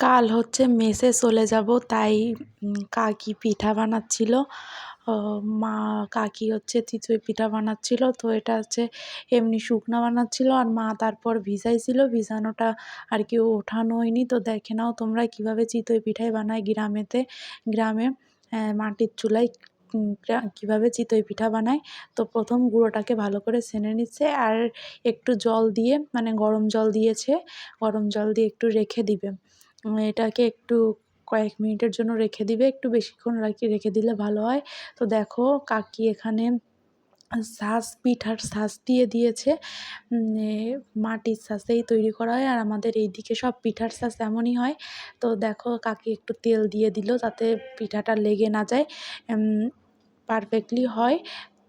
কাল হচ্ছে মেসে চলে যাব, তাই কাকি পিঠা বানাচ্ছিল। মা কাকি হচ্ছে চিতই পিঠা বানাচ্ছিল, তো এটা হচ্ছে এমনি শুকনা বানাচ্ছিল, আর মা তারপর ভিজাইছিল, ভিজানোটা আর কি ওঠানো হয়নি। তো দেখে নাও তোমরা কিভাবে চিতই পিঠাই বানায় গ্রামে মাটির চুলায় কীভাবে চিতই পিঠা বানায়। তো প্রথম গুঁড়োটাকে ভালো করে ছেনে নিচ্ছে, আর একটু জল দিয়ে, মানে গরম জল দিয়েছে, গরম জল দিয়ে একটু রেখে দিবে। এটাকে একটু কয়েক মিনিটের জন্য রেখে দিবে, একটু বেশিক্ষণ রেখে দিলে ভালো হয়। তো দেখো কাকি এখানে পিঠার ছাঁচ দিয়ে দিয়েছে। মাটির ছাঁচেই তৈরি করা হয়, আর আমাদের এইদিকে সব পিঠার ছাঁচ এমনই হয়। তো দেখো কাকি একটু তেল দিয়ে দিল যাতে পিঠাটা লেগে না যায়, পারফেক্টলি হয়।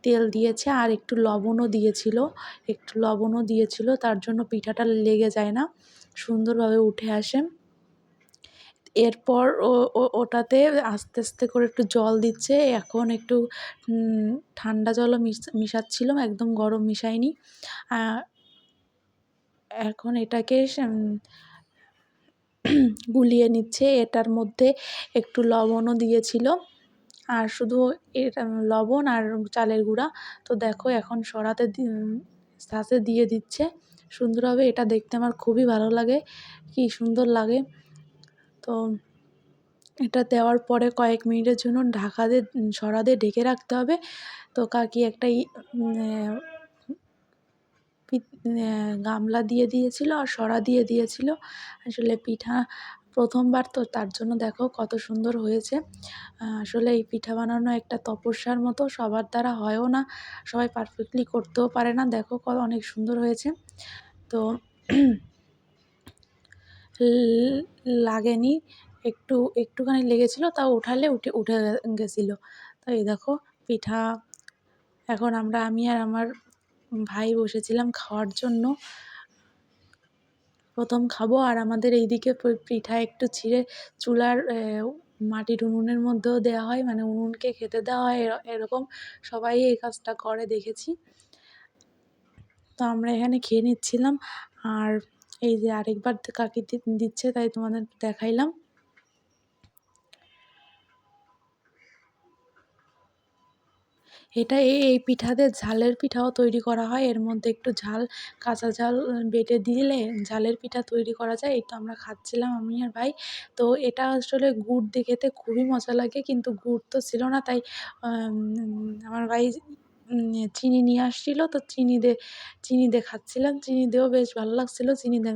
তেল দিয়েছে আর একটু লবণও দিয়েছিল, তার জন্য পিঠাটা লেগে যায় না, সুন্দরভাবে উঠে আসে। এরপর ওটাতে আস্তে আস্তে করে একটু জল দিচ্ছে। এখন একটু ঠান্ডা জলও মিশাচ্ছিল, একদম গরম মিশায়নি। এখন এটাকে গুলিয়ে নিচ্ছে। এটার মধ্যে একটু লবণও দিয়েছিল, আর শুধু এটা লবণ আর চালের গুঁড়া। তো দেখো এখন ছাঁচে দিয়ে দিচ্ছে সুন্দরভাবে। এটা দেখতে আমার খুবই ভালো লাগে, কি সুন্দর লাগে। তো এটা দেওয়ার পরে কয়েক মিনিটের জন্য সরা দিয়ে ঢেকে রাখতে হবে। তো কাকি একটা গামলা দিয়ে দিয়েছিল আর সরা দিয়ে দিয়েছিল। আসলে পিঠা প্রথমবার তো, তার জন্য দেখো কত সুন্দর হয়েছে। আসলে এই পিঠা বানানো একটা তপস্যার মতো, সবার দ্বারা হয়ও না, সবাই পারফেক্টলি করতেও পারে না। দেখো অনেক সুন্দর হয়েছে। তো লাগেনি, একটুখানি লেগেছিল, তাও উঠালে উঠে গেছিলো। তো এই দেখো পিঠা। এখন আমি আর আমার ভাই বসেছিলাম খাওয়ার জন্য, প্রথম খাবো। আর আমাদের এইদিকে পিঠা একটু ছিঁড়ে চুলার মাটির উনুনের মধ্যেও দেওয়া হয়, মানে উনুনকে খেতে দেওয়া হয়, এরকম সবাই এই কাজটা করে দেখেছি। তো আমরা এখানে খেয়ে নিচ্ছিলাম, আর এই যে আরেকবার কাকি দিচ্ছে, তাই তোমাদের দেখাইলাম। এটা এই পিঠাতে ঝালের পিঠাও তৈরি করা হয়, এর মধ্যে একটু কাঁচা ঝাল বেটে দিলে ঝালের পিঠা তৈরি করা যায়। এই তো আমরা খাচ্ছিলাম আমি আর ভাই। তো এটা আসলে গুড় দিয়ে খেতে খুবই মজা লাগে, কিন্তু গুড় তো ছিল না, তাই আমার ভাই চিনি নিয়ে আসছিল, তো চিনি দিয়ে খাচ্ছিলাম। চিনি দিয়েও বেশ ভালো লাগছিল, চিনি দিয়ে